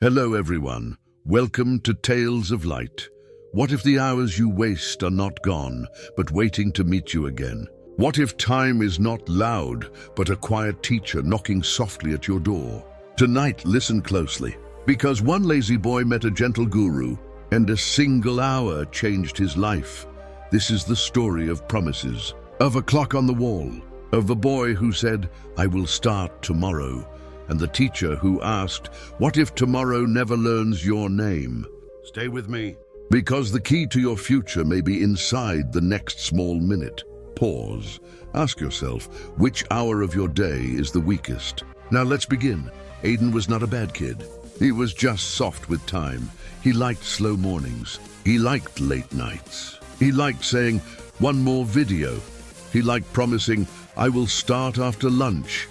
Hello everyone, welcome to Tales of Light. What if the hours you waste are not gone, but waiting to meet you again? What if time is not loud, but a quiet teacher knocking softly at your door? Tonight, listen closely, because one lazy boy met a gentle guru, and a single hour changed his life. This is the story of promises, of a clock on the wall, of a boy who said, "I will start tomorrow," and the teacher who asked, "What if tomorrow never learns your name?" Stay with me, because the key to your future may be inside the next small minute. Pause. Ask yourself, which hour of your day is the weakest? Now let's begin. Aiden was not a bad kid. He was just soft with time. He liked slow mornings. He liked late nights. He liked saying, "One more video." He liked promising, "I will start after lunch,"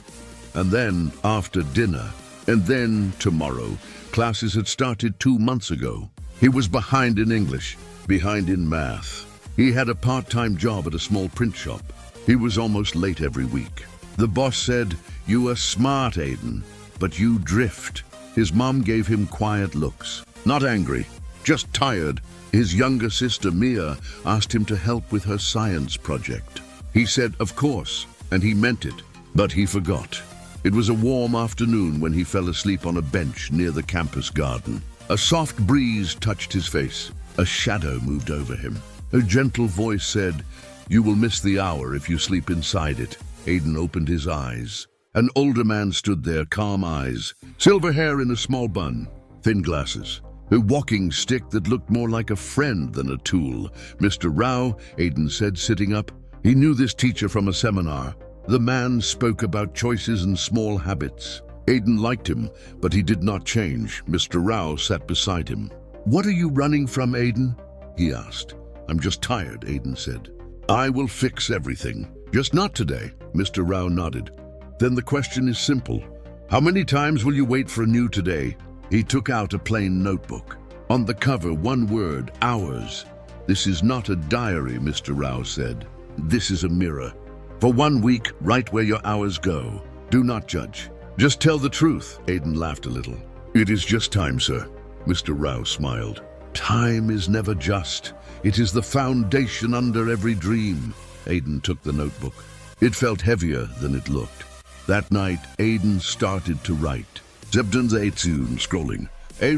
and then after dinner, and then tomorrow. Classes had started 2 months ago. He was behind in English, behind in math. He had a part-time job at a small print shop. He was almost late every week. The boss said, "You are smart, Aiden, but you drift." His mom gave him quiet looks. Not angry, just tired. His younger sister, Mia, asked him to help with her science project. He said, "Of course," and he meant it, but he forgot. It was a warm afternoon when he fell asleep on a bench near the campus garden. A soft breeze touched his face. A shadow moved over him. A gentle voice said, "You will miss the hour if you sleep inside it." Aiden opened his eyes. An older man stood there, calm eyes, silver hair in a small bun, thin glasses, a walking stick that looked more like a friend than a tool. "Mr. Rao," Aiden said, sitting up. He knew this teacher from a seminar. The man spoke about choices and small habits. Aiden liked him, but he did not change. Mr. Rao sat beside him. "What are you running from, Aiden?" he asked. "I'm just tired," Aiden said. "I will fix everything. Just not today." Mr. Rao nodded. "Then the question is simple. How many times will you wait for a new today?" He took out a plain notebook. On the cover, one word, "hours." "This is not a diary," Mr. Rao said. "This is a mirror. For 1 week, write where your hours go. Do not judge. Just tell the truth." Aiden laughed a little. "It is just time, sir." Mr. Rao smiled. "Time is never just. It is the foundation under every dream." Aiden took the notebook. It felt heavier than it looked. That night, Aiden started to write. "Zebden Zaitun scrolling. A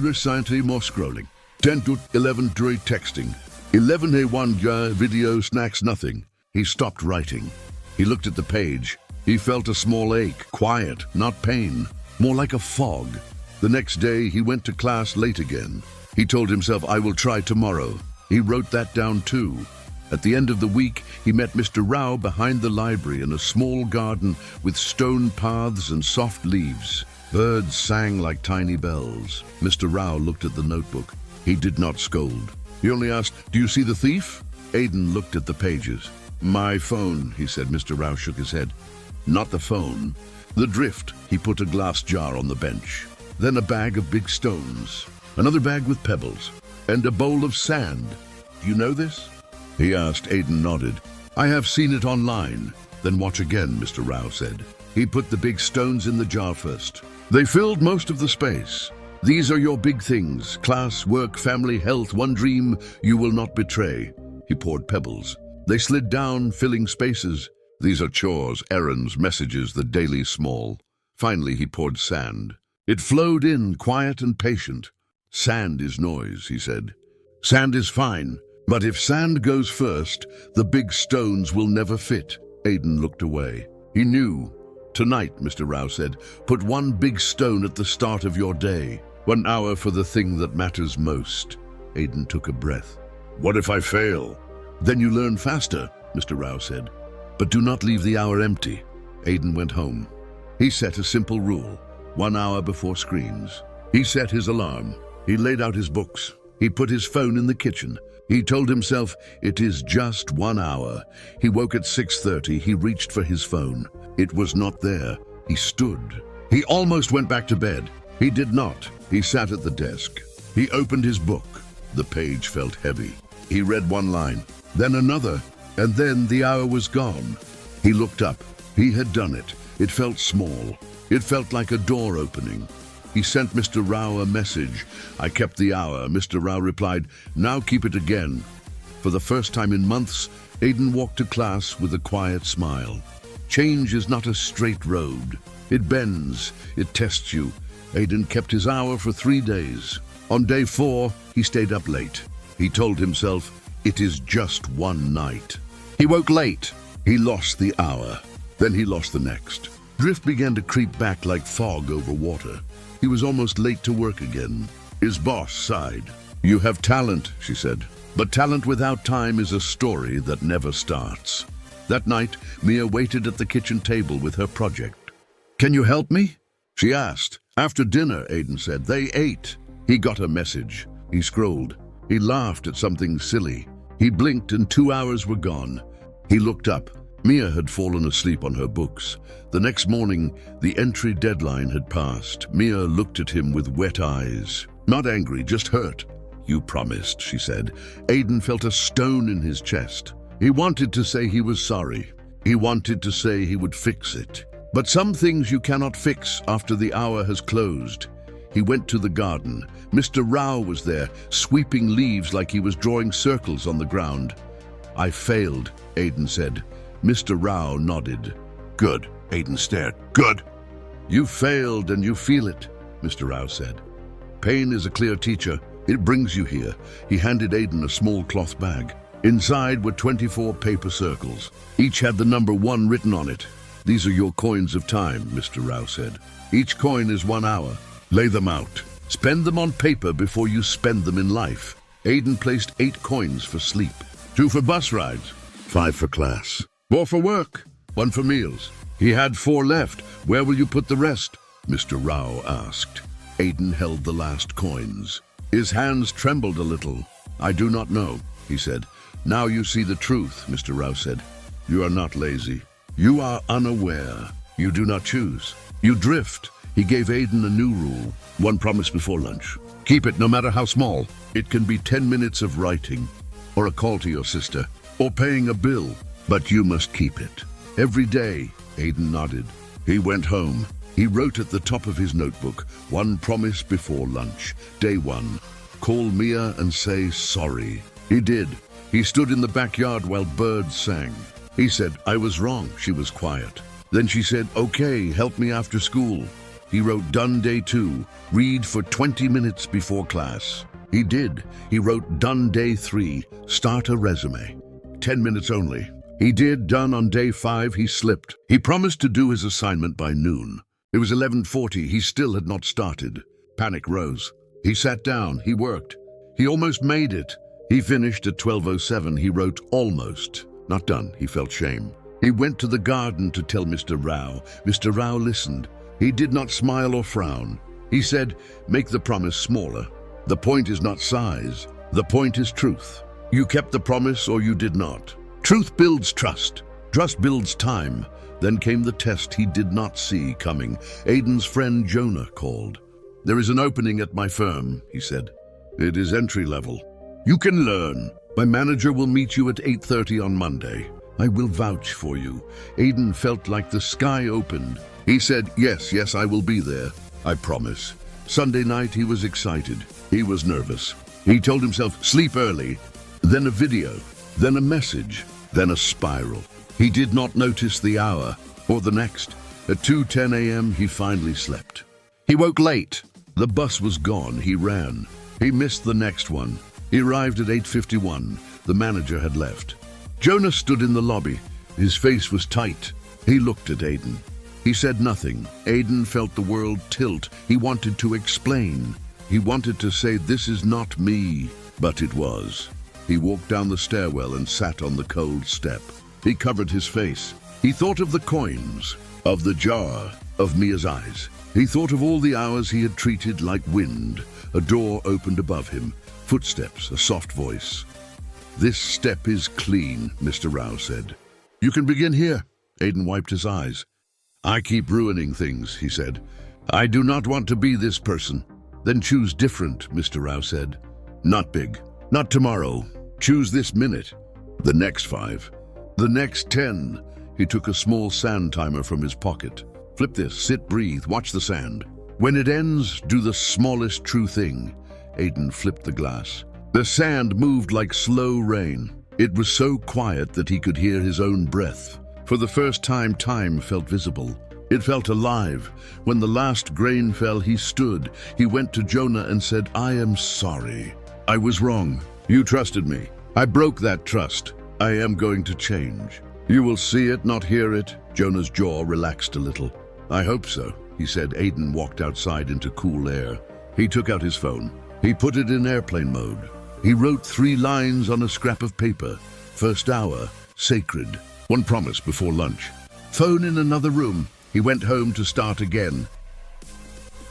more scrolling. 10 to 11 dry texting. 11 ja video snacks nothing." He stopped writing. He looked at the page. He felt a small ache, quiet, not pain, more like a fog. The next day, he went to class late again. He told himself, "I will try tomorrow." He wrote that down too. At the end of the week, he met Mr. Rao behind the library in a small garden with stone paths and soft leaves. Birds sang like tiny bells. Mr. Rao looked at the notebook. He did not scold. He only asked, "Do you see the thief?" Aiden looked at the pages. "My phone," he said. Mr. Rao shook his head. "Not the phone. The drift." He put a glass jar on the bench. Then a bag of big stones, another bag with pebbles, and a bowl of sand. "You know this?" he asked. Aiden nodded. "I have seen it online." "Then watch again," Mr. Rao said. He put the big stones in the jar first. They filled most of the space. "These are your big things: class, work, family, health, one dream you will not betray." He poured pebbles. They slid down, filling spaces. "These are chores, errands, messages, the daily small." Finally, he poured sand. It flowed in, quiet and patient. "Sand is noise," he said. "Sand is fine, but if sand goes first, the big stones will never fit." Aiden looked away. He knew. "Tonight," Mr. Rao said, "put one big stone at the start of your day. 1 hour for the thing that matters most." Aiden took a breath. "What if I fail?" "Then you learn faster," Mr. Rao said. "But do not leave the hour empty." Aiden went home. He set a simple rule: 1 hour before screens. He set his alarm. He laid out his books. He put his phone in the kitchen. He told himself, "It is just 1 hour." He woke at 6:30. He reached for his phone. It was not there. He stood. He almost went back to bed. He did not. He sat at the desk. He opened his book. The page felt heavy. He read one line, then another, and then the hour was gone. He looked up. He had done it. It felt small. It felt like a door opening. He sent Mr. Rao a message. I kept the hour. Mr. Rao replied, now keep it again. For the first time in months, Aiden walked to class with a quiet smile. Change is not a straight road. It bends, it tests you. Aiden kept his hour for 3 days. On day 4, he stayed up late. He told himself, it is just one night. He woke late. He lost the hour. Then he lost the next. Drift began to creep back like fog over water. He was almost late to work again. His boss sighed. You have talent, she said. But talent without time is a story that never starts. That night, Mia waited at the kitchen table with her project. Can you help me? She asked. After dinner, Aiden said. They ate. He got a message. He scrolled. He laughed at something silly. He blinked and 2 hours were gone. He looked up. Mia had fallen asleep on her books. The next morning, the entry deadline had passed. Mia looked at him with wet eyes. Not angry, just hurt. You promised, she said. Aiden felt a stone in his chest. He wanted to say he was sorry. He wanted to say he would fix it. But some things you cannot fix after the hour has closed. He went to the garden. Mr. Rao was there, sweeping leaves like he was drawing circles on the ground. I failed, Aiden said. Mr. Rao nodded. Good, Aiden stared. Good. You failed and you feel it, Mr. Rao said. Pain is a clear teacher. It brings you here. He handed Aiden a small cloth bag. Inside were 24 paper circles. Each had the number 1 written on it. These are your coins of time, Mr. Rao said. Each coin is 1 hour. Lay them out. Spend them on paper before you spend them in life. Aiden placed 8 coins for sleep, 2 for bus rides, 5 for class, 4 for work, 1 for meals. He had 4 left. Where will you put the rest? Mr. Rao asked. Aiden held the last coins. His hands trembled a little. I do not know, he said. Now you see the truth, Mr. Rao said. You are not lazy. You are unaware. You do not choose. You drift. He gave Aiden a new rule, 1 promise before lunch. Keep it no matter how small. It can be 10 minutes of writing, or a call to your sister, or paying a bill, but you must keep it. Every day, Aiden nodded. He went home. He wrote at the top of his notebook, 1 promise before lunch. Day 1, call Mia and say sorry. He did. He stood in the backyard while birds sang. He said, I was wrong. She was quiet. Then she said, okay, help me after school. He wrote done day 2, read for 20 minutes before class. He did. He wrote done day 3, start a resume. 10 minutes only. He did. Done on day 5, he slipped. He promised to do his assignment by noon. It was 11:40, he still had not started. Panic rose. He sat down, he worked. He almost made it. He finished at 12:07, he wrote almost. Not done, he felt shame. He went to the garden to tell Mr. Rao. Mr. Rao listened. He did not smile or frown. He said, make the promise smaller. The point is not size. The point is truth. You kept the promise or you did not. Truth builds trust. Trust builds time. Then came the test he did not see coming. Aiden's friend Jonah called. There is an opening at my firm, he said. It is entry level. You can learn. My manager will meet you at 8:30 on Monday. I will vouch for you. Aiden felt like the sky opened. He said, yes, I will be there. I promise. Sunday night, he was excited. He was nervous. He told himself, sleep early. Then a video. Then a message. Then a spiral. He did not notice the hour or the next. At 2:10 a.m., he finally slept. He woke late. The bus was gone. He ran. He missed the next one. He arrived at 8:51. The manager had left. Jonah stood in the lobby. His face was tight. He looked at Aiden. He said nothing. Aiden felt the world tilt. He wanted to explain. He wanted to say, this is not me, but it was. He walked down the stairwell and sat on the cold step. He covered his face. He thought of the coins, of the jar, of Mia's eyes. He thought of all the hours he had treated like wind. A door opened above him. Footsteps, a soft voice. This step is clean, Mr. Rao said. You can begin here. Aiden wiped his eyes. I keep ruining things, he said. I do not want to be this person. Then choose different, Mr. Rao said. Not big. Not tomorrow. Choose this minute. The next 5. The next 10. He took a small sand timer from his pocket. Flip this, sit, breathe, watch the sand. When it ends, do the smallest true thing. Aiden flipped the glass. The sand moved like slow rain. It was so quiet that he could hear his own breath. For the first time, time felt visible. It felt alive. When the last grain fell, he stood. He went to Jonah and said, "I am sorry. I was wrong. You trusted me. I broke that trust. I am going to change. You will see it, not hear it." Jonah's jaw relaxed a little. "I hope so," he said. Aiden walked outside into cool air. He took out his phone. He put it in airplane mode. He wrote 3 lines on a scrap of paper. First hour, sacred. One promise before lunch. Phone in another room. He went home to start again.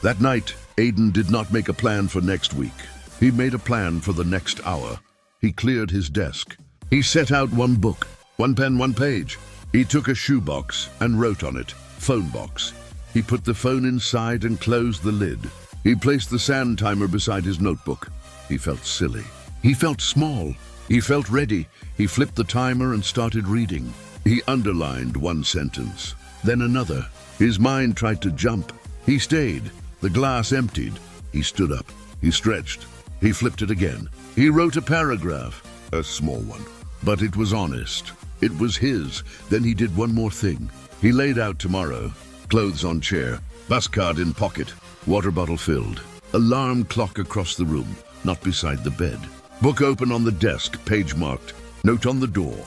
That night, Aiden did not make a plan for next week. He made a plan for the next hour. He cleared his desk. He set out 1 book, 1 pen, 1 page. He took a shoebox and wrote on it, "Phone box." He put the phone inside and closed the lid. He placed the sand timer beside his notebook. He felt silly. He felt small. He felt ready. He flipped the timer and started reading. He underlined 1 sentence, then another. His mind tried to jump. He stayed. The glass emptied. He stood up. He stretched. He flipped it again. He wrote a paragraph, a small one, but it was honest. It was his. Then he did 1 more thing. He laid out tomorrow. Clothes on chair, bus card in pocket, water bottle filled, alarm clock across the room, not beside the bed. Book open on the desk, page marked. Note on the door,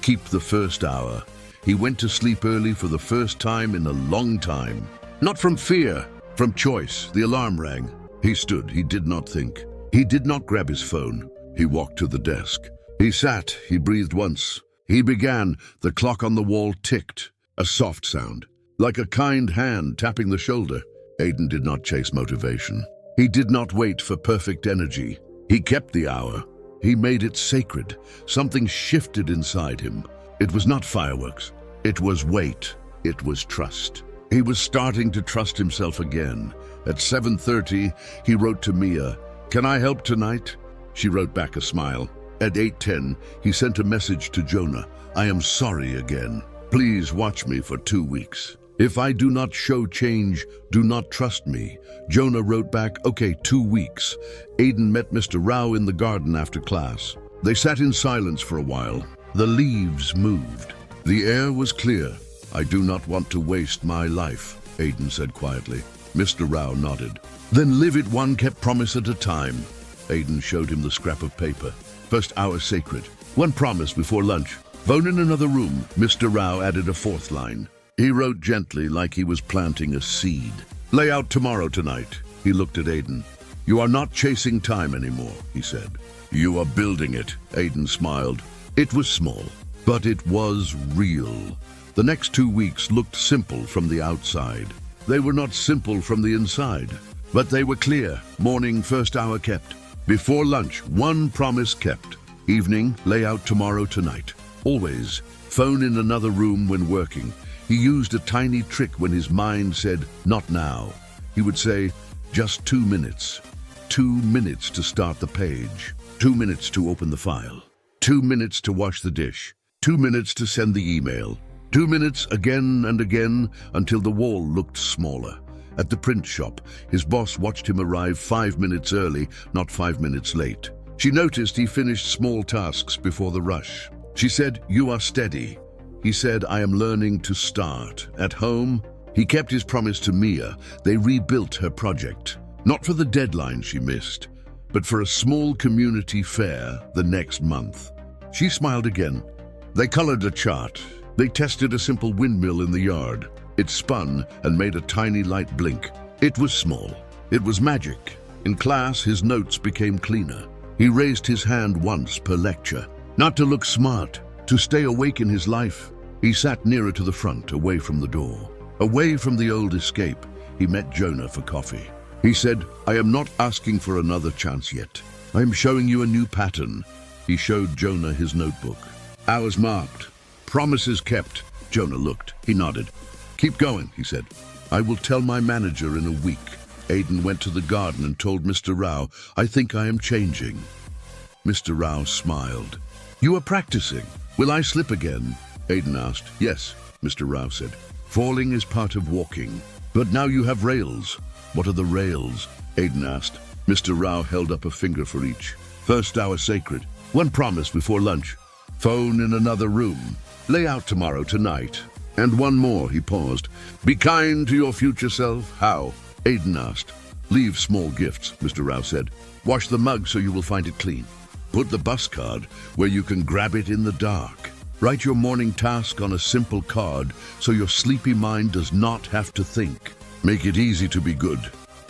keep the first hour. He went to sleep early for the first time in a long time. Not from fear, from choice. The alarm rang. He stood. He did not think. He did not grab his phone. He walked to the desk. He sat. He breathed once. He began. The clock on the wall ticked. A soft sound, like a kind hand tapping the shoulder. Aiden did not chase motivation. He did not wait for perfect energy. He kept the hour. He made it sacred. Something shifted inside him. It was not fireworks. It was weight. It was trust. He was starting to trust himself again. At 7:30, he wrote to Mia, "Can I help tonight?" She wrote back a smile. At 8:10, he sent a message to Jonah, "I am sorry again. Please watch me for 2 weeks. If I do not show change, do not trust me." Jonah wrote back, "Okay, 2 weeks." Aiden met Mr. Rao in the garden after class. They sat in silence for a while. The leaves moved. The air was clear. "I do not want to waste my life," Aiden said quietly. Mr. Rao nodded. "Then live it 1 kept promise at a time." Aiden showed him the scrap of paper. First hour sacred. 1 promise before lunch. Phone in another room. Mr. Rao added a 4th line. He wrote gently, like he was planting a seed. "Lay out tomorrow tonight." He looked at Aiden. "You are not chasing time anymore," he said. "You are building it." Aiden smiled. It was small, but it was real. The next 2 weeks looked simple from the outside. They were not simple from the inside, but they were clear. Morning, first hour kept. Before lunch, 1 promise kept. Evening, lay out tomorrow tonight. Always. Phone in another room when working. He used a tiny trick when his mind said, "Not now." He would say, "Just 2 minutes. 2 minutes to start the page. 2 minutes to open the file. 2 minutes to wash the dish. 2 minutes to send the email. 2 minutes again and again until the wall looked smaller. At the print shop, his boss watched him arrive 5 minutes early, not 5 minutes late. She noticed he finished small tasks before the rush. She said, "You are steady." He said, "I am learning to start." At home, he kept his promise to Mia. They rebuilt her project. Not for the deadline she missed, but for a small community fair the next month. She smiled again. They colored a chart. They tested a simple windmill in the yard. It spun and made a tiny light blink. It was small. It was magic. In class, his notes became cleaner. He raised his hand once per lecture. Not to look smart, to stay awake in his life. He sat nearer to the front, away from the door. Away from the old escape, he met Jonah for coffee. He said, "I am not asking for another chance yet. I am showing you a new pattern." He showed Jonah his notebook. Hours marked. Promises kept. Jonah looked. He nodded. "Keep going," he said. "I will tell my manager in a week." Aiden went to the garden and told Mr. Rao, "I think I am changing." Mr. Rao smiled. "You are practicing. Will I slip again?" Aiden asked. "Yes," Mr. Rao said. "Falling is part of walking. But now you have rails. What are the rails? Aiden asked. Mr. Rao held up a finger for each. First hour sacred. One promise before lunch. Phone in another room. Lay out tomorrow tonight. And one more, he paused. Be kind to your future self. How? Aiden asked. Leave small gifts, Mr. Rao said. Wash the mug so you will find it clean. Put the bus card where you can grab it in the dark. Write your morning task on a simple card so your sleepy mind does not have to think. Make it easy to be good.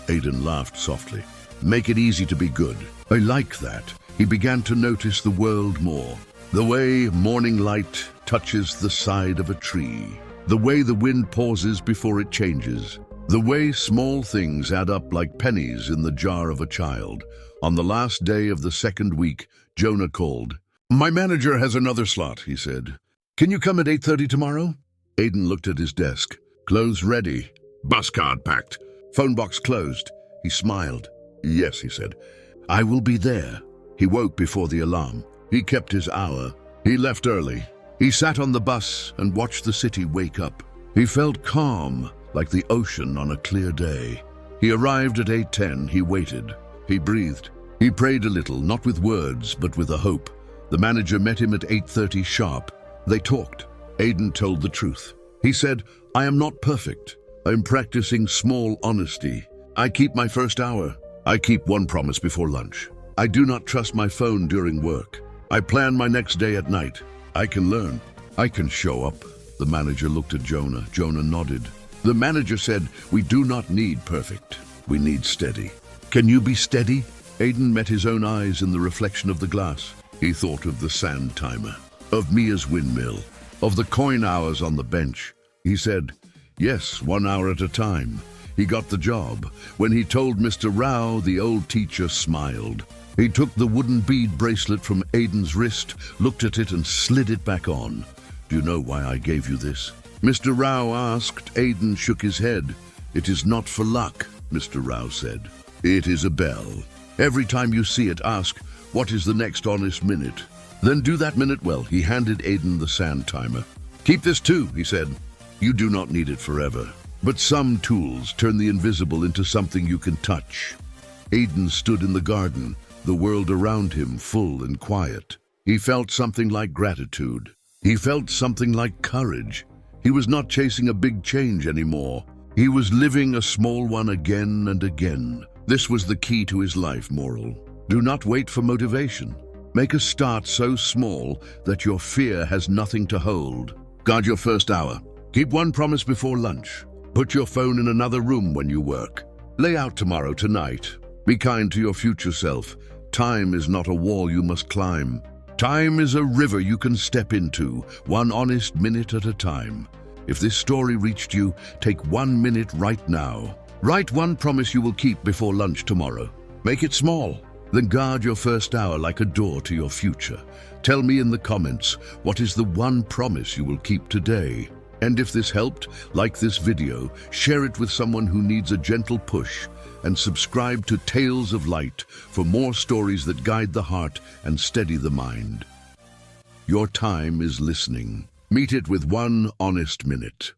Aiden laughed softly. Make it easy to be good. I like that. He began to notice the world more. The way morning light touches the side of a tree. The way the wind pauses before it changes. The way small things add up like pennies in the jar of a child. On the last day of the second week, Jonah called. My manager has another slot, he said. Can you come at 8:30 tomorrow? Aiden looked at his desk. Clothes ready. Bus card packed. Phone box closed. He smiled. Yes, he said. I will be there. He woke before the alarm. He kept his hour. He left early. He sat on the bus and watched the city wake up. He felt calm, like the ocean on a clear day. He arrived at 8:10. He waited. He breathed. He prayed a little, not with words, but with a hope. The manager met him at 8:30 sharp. They talked. Aiden told the truth. He said, I am not perfect. I'm practicing small honesty. I keep my first hour. I keep one promise before lunch. I do not trust my phone during work. I plan my next day at night. I can learn. I can show up. The manager looked at Jonah. Jonah nodded. The manager said, we do not need perfect. We need steady. Can you be steady? Aiden met his own eyes in the reflection of the glass. He thought of the sand timer, of Mia's windmill, of the coin hours on the bench. He said, yes, 1 hour at a time. He got the job. When he told Mr. Rao, the old teacher smiled. He took the wooden bead bracelet from Aiden's wrist, looked at it and slid it back on. Do you know why I gave you this? Mr. Rao asked. Aiden shook his head. It is not for luck, Mr. Rao said. It is a bell. Every time you see it, ask, what is the next honest minute? Then do that minute well. He handed Aiden the sand timer. Keep this too, he said. You do not need it forever. But some tools turn the invisible into something you can touch. Aiden stood in the garden, the world around him full and quiet. He felt something like gratitude. He felt something like courage. He was not chasing a big change anymore. He was living a small one again and again. This was the key to his life moral. Do not wait for motivation. Make a start so small that your fear has nothing to hold. Guard your first hour. Keep one promise before lunch. Put your phone in another room when you work. Lay out tomorrow tonight. Be kind to your future self. Time is not a wall you must climb. Time is a river you can step into, one honest minute at a time. If this story reached you, take 1 minute right now. Write one promise you will keep before lunch tomorrow. Make it small. Then guard your first hour like a door to your future. Tell me in the comments, what is the one promise you will keep today? And if this helped, like this video, share it with someone who needs a gentle push, and subscribe to Tales of Light for more stories that guide the heart and steady the mind. Your time is listening. Meet it with 1 honest minute.